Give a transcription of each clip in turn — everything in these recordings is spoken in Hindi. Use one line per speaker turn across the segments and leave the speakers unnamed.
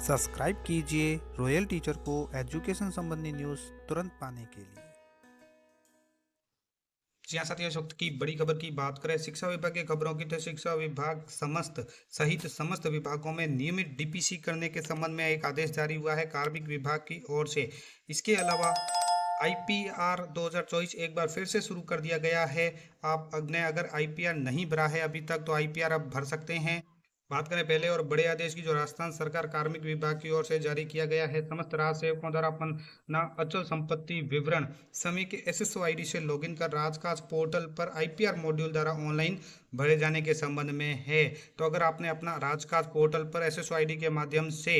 सब्सक्राइब कीजिए रॉयल टीचर को एजुकेशन संबंधी न्यूज़ तुरंत पाने के लिए।
जी हाँ साथियों, इस वक्त की बड़ी खबर की बात करें शिक्षा विभाग की खबरों की, तो शिक्षा विभाग सहित समस्त विभागों में नियमित डीपीसी करने के संबंध में एक आदेश जारी हुआ है कार्मिक विभाग की ओर से। इसके अलावा आईपीआर 2024 एक बार फिर से शुरू कर दिया गया है। आपने अगर आईपीआर नहीं भरा है अभी तक तो आईपीआर अब भर सकते हैं। बात करें पहले और बड़े आदेश की, जो राजस्थान सरकार कार्मिक विभाग की ओर से जारी किया गया है। समस्त राज सेवकों द्वारा अपना अचल संपत्ति विवरण समय के एसएसओ आईडी से लॉगिन कर राजकाज पोर्टल पर आईपीआर मॉड्यूल द्वारा ऑनलाइन भरे जाने के संबंध में है। तो अगर आपने अपना राजकाज पोर्टल पर एसएसओ आईडी के माध्यम से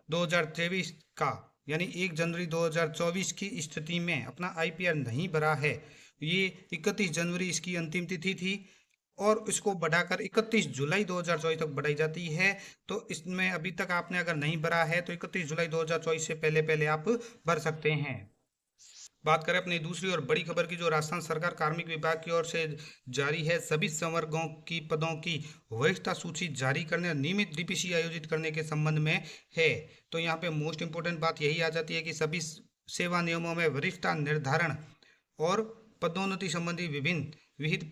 2023 का यानी 1 जनवरी 2024 की स्थिति में अपना आईपीआर नहीं भरा है, ये 31 जनवरी इसकी अंतिम तिथि थी और इसको बढ़ाकर 31 जुलाई 2024 तक बढ़ाई जाती है। तो इसमें अभी तक आपने अगर नहीं भरा है तो 31 जुलाई 2024 से पहले पहले आप भर सकते हैं। बात करें अपनी दूसरी और बड़ी खबर की, जो राजस्थान सरकार कार्मिक विभाग की ओर से जारी है सभी संवर्गों की पदों की वरिष्ठता सूची जारी करने और नियमित डीपीसी आयोजित करने के संबंध में है। तो यहाँ पे मोस्ट इंपोर्टेंट बात यही आ जाती है कि सभी सेवा नियमों में वरिष्ठता निर्धारण और पदोन्नति संबंधी विभिन्न विहित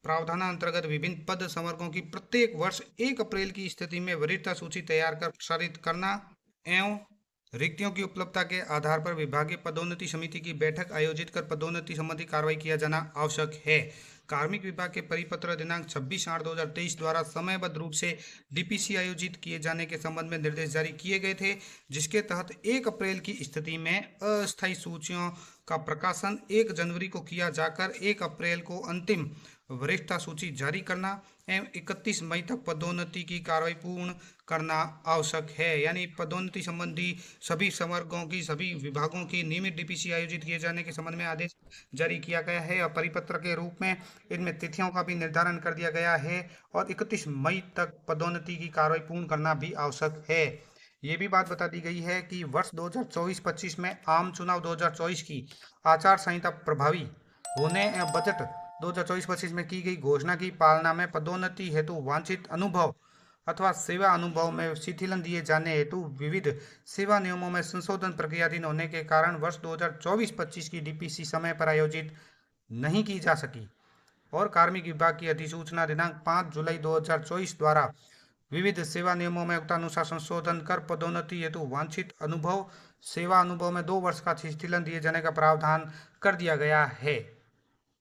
प्रावधानांतर्गत विभिन्न पद संवर्गों की प्रत्येक वर्ष 1 अप्रैल की स्थिति में वरीयता सूची तैयार कर प्रसारित करना एवं रिक्तियों की उपलब्धता के आधार पर विभागीय पदोन्नति समिति की बैठक आयोजित कर पदोन्नति संबंधी कार्रवाई किया जाना आवश्यक है। कार्मिक विभाग के परिपत्र दिनांक 26/8/2023 द्वारा समयबद्ध रूप से डीपीसी आयोजित किए जाने के संबंध में निर्देश जारी किए गए थे, जिसके तहत 1 अप्रैल की स्थिति में अस्थायी सूचियों का प्रकाशन 1 जनवरी को किया जाकर 1 अप्रैल को अंतिम वरिष्ठता सूची जारी करना एवं 31 मई तक पदोन्नति की कार्रवाई पूर्ण करना आवश्यक है। यानी पदोन्नति संबंधी सभी संवर्गों की सभी विभागों की नियमित डीपीसी आयोजित किए जाने के संबंध में आदेश जारी किया गया है और परिपत्र के रूप में इनमें तिथियों का भी निर्धारण कर दिया गया है और 31 मई तक पदोन्नति की कार्रवाई पूर्ण करना भी आवश्यक है। ये भी बात बता दी गई है कि वर्ष 2024-25 में आम चुनाव 2024 की आचार संहिता प्रभावी होने एवं बजट 2024-25 में की गई घोषणा की पालना में पदोन्नति हेतु वांछित अनुभव अथवा सेवा अनुभव में शिथिलन दिए जाने हेतु विविध सेवा नियमों में संशोधन प्रक्रियाधीन होने के कारण वर्ष 2024-25 की डीपीसी समय पर आयोजित नहीं की जा सकी और कार्मिक विभाग की अधिसूचना दिनांक 5 जुलाई 2024 द्वारा विविध सेवा नियमों में उक्तानुसार संशोधन कर पदोन्नति हेतु वांछित अनुभव सेवा अनुभव में 2 वर्ष का शिथिलन दिए जाने का प्रावधान कर दिया गया है।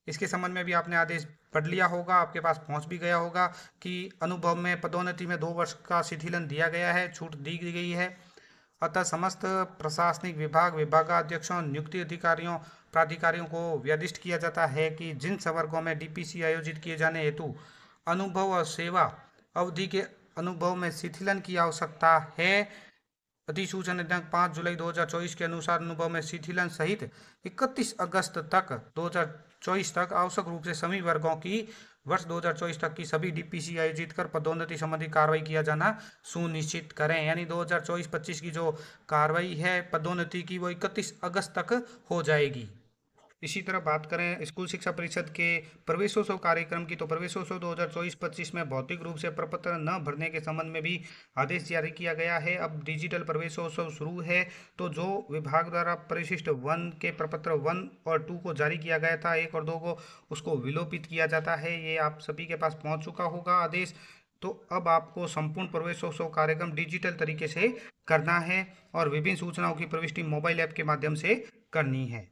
इसके संबंध में भी आपने आदेश पढ़ लिया होगा, आपके पास पहुंच भी गया होगा कि अनुभव में पदोन्नति में 2 वर्ष का शिथिलन दिया गया है, छूट दी गई है। अतः समस्त प्रशासनिक विभागाध्यक्षों नियुक्ति अधिकारियों प्राधिकारियों को निर्दिष्ट किया जाता है कि जिन संवर्गों में डीपीसी आयोजित किए जाने हेतु अनुभव और सेवा अवधि के अनुभव में शिथिलन की आवश्यकता है, अधिसूचना दिनांक 5 जुलाई 2024 के अनुसार अनुभव में शिथिलन सहित 31 अगस्त तक 2024 तक आवश्यक रूप से सभी वर्गों की वर्ष 2024 तक की सभी डीपीसी आयोजित कर पदोन्नति संबंधी कार्रवाई किया जाना सुनिश्चित करें। यानी 2024-25 की जो कार्रवाई है पदोन्नति की वो 31 अगस्त तक हो जाएगी। इसी तरह बात करें स्कूल शिक्षा परिषद के प्रवेशोत्सव कार्यक्रम की, तो प्रवेशोत्सव 2024-25 में भौतिक रूप से प्रपत्र न भरने के संबंध में भी आदेश जारी किया गया है। अब डिजिटल प्रवेशोत्सव शुरू है, तो जो विभाग द्वारा परिशिष्ट 1 के प्रपत्र 1 और 2 को जारी किया गया था, 1 और 2 को, उसको विलोपित किया जाता है। ये आप सभी के पास पहुंच चुका होगा आदेश। तो अब आपको संपूर्ण प्रवेशोत्सव कार्यक्रम डिजिटल तरीके से करना है और विभिन्न सूचनाओं की प्रविष्टि मोबाइल ऐप के माध्यम से करनी है।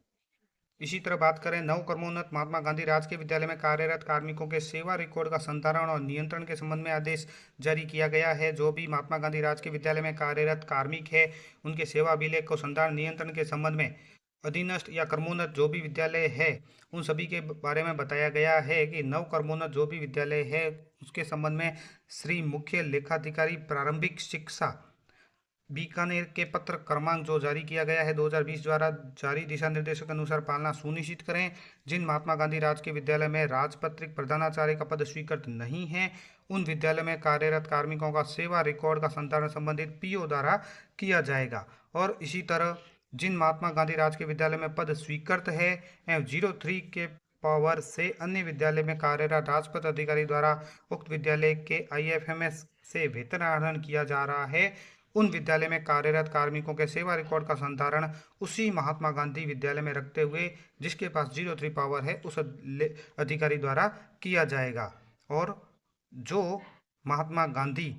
इसी तरह बात करें नव कर्मोन्नत महात्मा गांधी राजकीय विद्यालय में कार्यरत कार्मिकों के सेवा रिकॉर्ड का संधारण और नियंत्रण के संबंध में आदेश जारी किया गया है। जो भी महात्मा गांधी राजकीय विद्यालय में कार्यरत कार्मिक है उनके सेवा अभिलेख को संधारण नियंत्रण के संबंध में अधीनस्थ या कर्मोन्नत जो भी विद्यालय है उन सभी के बारे में बताया गया है कि नव कर्मोन्नत जो भी विद्यालय है उसके संबंध में श्री मुख्य लेखाधिकारी प्रारंभिक शिक्षा बीकानेर के पत्र क्रमांक जो जारी किया गया है 2020 द्वारा जारी दिशा निर्देशों के अनुसार पालना सुनिश्चित करें। जिन महात्मा गांधी राजकीय विद्यालय में राजपत्रित प्रधानाचार्य का पद स्वीकृत नहीं है उन विद्यालय में कार्यरत कार्मिकों का सेवा रिकॉर्ड का संधारण संबंधित पीओ द्वारा किया जाएगा। और इसी तरह जिन महात्मा गांधी राजकीय विद्यालय में पद स्वीकृत है एवं 03 के पावर से अन्य विद्यालय में कार्यरत राजपत्र अधिकारी द्वारा उक्त विद्यालय के आईएफएमएस से वेतन आहरण किया जा रहा है उन विद्यालय में कार्यरत कार्मिकों के सेवा रिकॉर्ड का संधारण उसी महात्मा गांधी विद्यालय में रखते हुए जिसके पास 03 पावर है उस अधिकारी द्वारा किया जाएगा। और जो महात्मा गांधी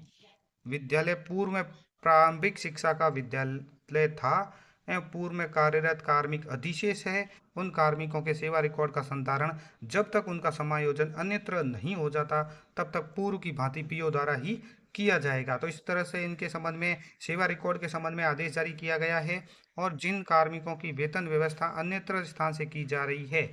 विद्यालय पूर्व में प्रारंभिक शिक्षा का विद्यालय था एवं पूर्व में कार्यरत कार्मिक अधिशेष है, उन कार्मिकों के सेवा रिकॉर्ड का संधारण जब तक उनका समायोजन अन्यत्र नहीं हो जाता तब तक पूर्व की भांति पीओ द्वारा ही किया जाएगा। तो इस तरह से इनके संबंध में सेवा रिकॉर्ड के संबंध में आदेश जारी किया गया है। और जिन कार्मिकों की वेतन व्यवस्था अन्यत्र स्थान से की जा रही है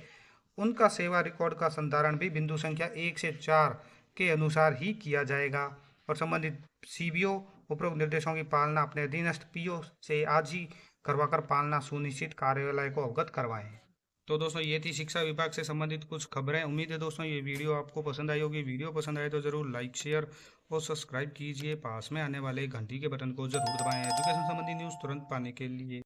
उनका सेवा रिकॉर्ड का संधारण भी बिंदु संख्या 1 से 4 के अनुसार ही किया जाएगा। और संबंधित सीबीओ उपरोक्त निर्देशों की पालना अपने अधीनस्थ पीओ से आज ही करवाकर पालना सुनिश्चित कार्यालय को अवगत करवाएं। तो दोस्तों ये थी शिक्षा विभाग से संबंधित कुछ खबरें। उम्मीद है दोस्तों ये वीडियो आपको पसंद आई होगी। वीडियो पसंद आए तो जरूर लाइक शेयर और सब्सक्राइब कीजिए। पास में आने वाले घंटी के बटन को जरूर दबाएं एजुकेशन संबंधी न्यूज़ तुरंत पाने के लिए।